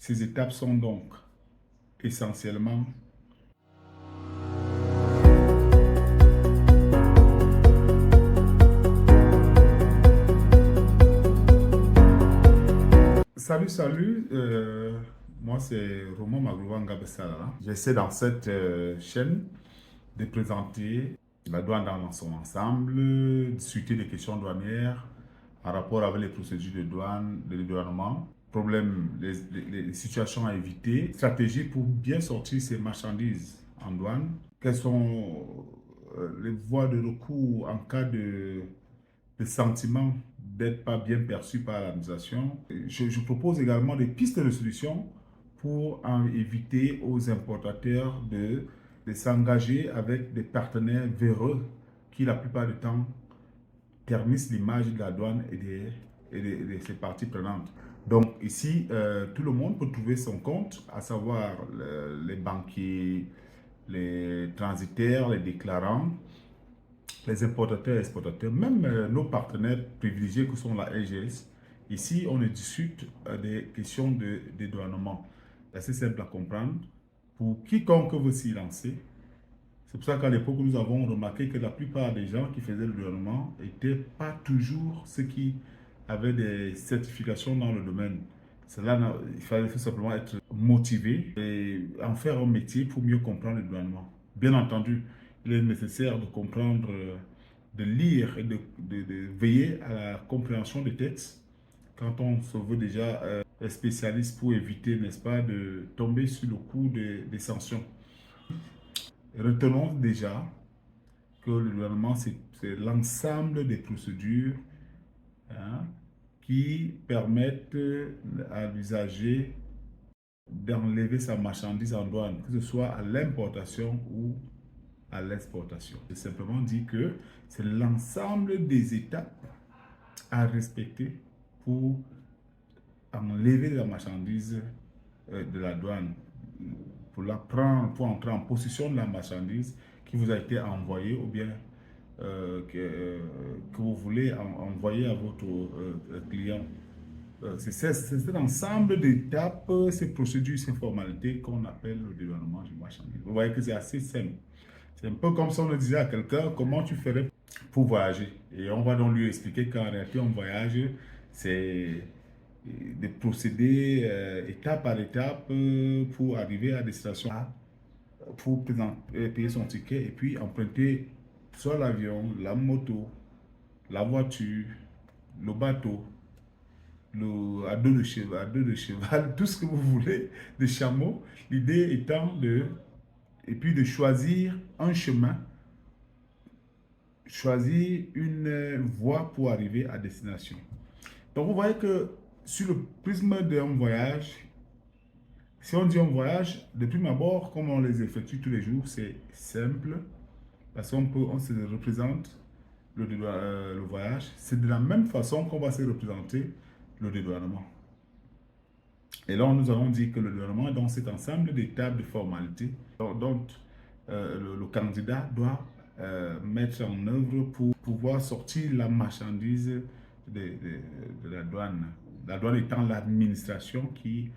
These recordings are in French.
Ces étapes sont donc essentiellement Salut, salut. Moi, c'est Roman Maglovan Ngabessala. J'essaie dans cette chaîne de présenter la douane dans son ensemble, discuter des questions douanières en rapport avec les procédures de douane, de dédouanement, problèmes, les situations à éviter, stratégies pour bien sortir ces marchandises en douane, quelles sont les voies de recours en cas de le sentiment d'être pas bien perçu par l'administration. Je propose également des pistes de solutions pour en éviter aux importateurs de s'engager avec des partenaires véreux qui, la plupart du temps, ternissent l'image de la douane et de ses parties prenantes. Donc ici, tout le monde peut trouver son compte, à savoir les banquiers, les transitaires, les déclarants, les importateurs et exportateurs, même nos partenaires privilégiés que sont la LGS. Ici, on discute des questions de dédouanement. C'est assez simple à comprendre. Pour quiconque veut s'y lancer, c'est pour ça qu'à l'époque, nous avons remarqué que la plupart des gens qui faisaient le dédouanement n'étaient pas toujours ceux qui avaient des certifications dans le domaine. Cela, il fallait tout simplement être motivé et en faire un métier pour mieux comprendre le douanement. Bien entendu, il est nécessaire de comprendre, de lire et de veiller à la compréhension des textes quand on se veut déjà spécialiste pour éviter, n'est-ce pas, de tomber sur le coup des sanctions. Retenons déjà que le gouvernement, c'est l'ensemble des procédures, hein, qui permettent à l'usager d'enlever sa marchandise en douane, que ce soit à l'importation ou à l'exportation. J'ai simplement dit que c'est l'ensemble des étapes à respecter pour enlever la marchandise de la douane, pour la prendre, pour entrer en possession de la marchandise qui vous a été envoyée ou bien que vous voulez envoyer à votre client. C'est cet ensemble d'étapes, ces procédures, ces formalités qu'on appelle le dédouanement du marchandise. Vous voyez que c'est assez simple. C'est un peu comme si on le disait à quelqu'un comment tu ferais pour voyager. Et on va donc lui expliquer qu'en réalité, un voyage, c'est de procéder étape par étape pour arriver à destination A, pour payer son ticket et puis emprunter soit l'avion, la moto, la voiture, le bateau, à dos de cheval, tout ce que vous voulez, de chameau. L'idée étant et puis de choisir un chemin, choisir une voie pour arriver à destination. Donc vous voyez que sur le prisme d'un voyage, si on dit un voyage, de prime abord, comme on les effectue tous les jours, c'est simple, parce on se représente le voyage. C'est de la même façon qu'on va se représenter le dédouanement. Et là, nous avons dit que le dédouanement est dans cet ensemble d'étapes de formalités. Donc le candidat doit mettre en œuvre pour pouvoir sortir la marchandise de la douane. La douane étant l'administration qui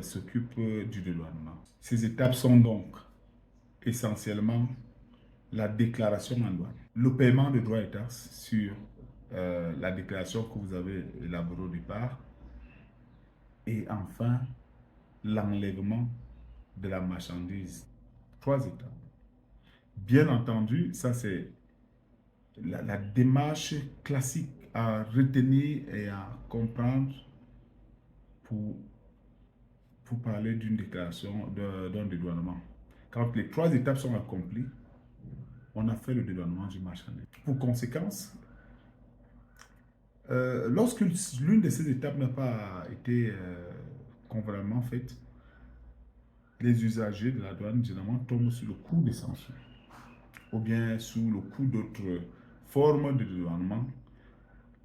s'occupe du dédouanement. Ces étapes sont donc essentiellement la déclaration en douane, le paiement de droits et taxes sur la déclaration que vous avez élaborée au départ, et enfin l'enlèvement de la marchandise. Trois étapes. Bien entendu, ça c'est la démarche classique à retenir et à comprendre pour, pour parler d'une déclaration, d'un dédouanement. Quand les trois étapes sont accomplies, on a fait le dédouanement du marchandise. Pour conséquence, lorsque l'une de ces étapes n'a pas été convenablement faite, les usagers de la douane généralement tombent sur le coup des sanctions ou bien sous le coup d'autres formes de dédouanement,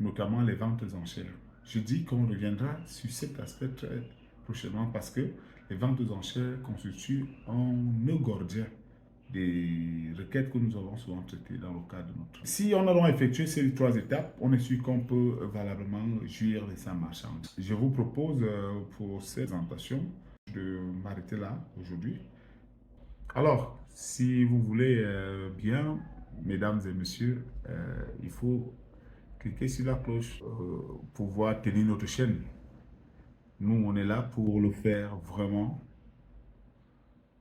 notamment les ventes aux enchères. Je dis qu'on reviendra sur cet aspect très prochainement parce que les ventes aux enchères constituent un nœud gordien des requêtes que nous allons souvent traiter dans le cadre de notre... Si on a donc effectué ces 3 étapes, on est sûr qu'on peut valablement jouir de sa marchandise. Je vous propose pour cette présentation de m'arrêter là aujourd'hui. Alors, si vous voulez bien, mesdames et messieurs, il faut cliquer sur la cloche pour pouvoir tenir notre chaîne. Nous, on est là pour le faire vraiment,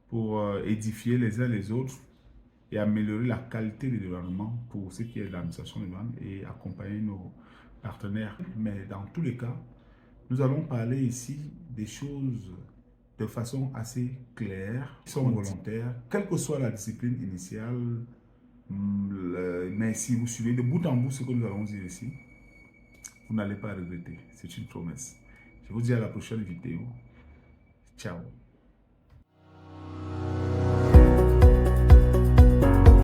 pour édifier les uns les autres et améliorer la qualité des développements pour ce qui est de l'administration des douanes et accompagner nos partenaires. Mais dans tous les cas, nous allons parler ici des choses de façon assez claire, qui sont volontaires, quelle que soit la discipline initiale. Mais si vous suivez de bout en bout ce que nous allons dire ici, vous n'allez pas regretter. C'est une promesse. Je vous dis à la prochaine vidéo. Ciao.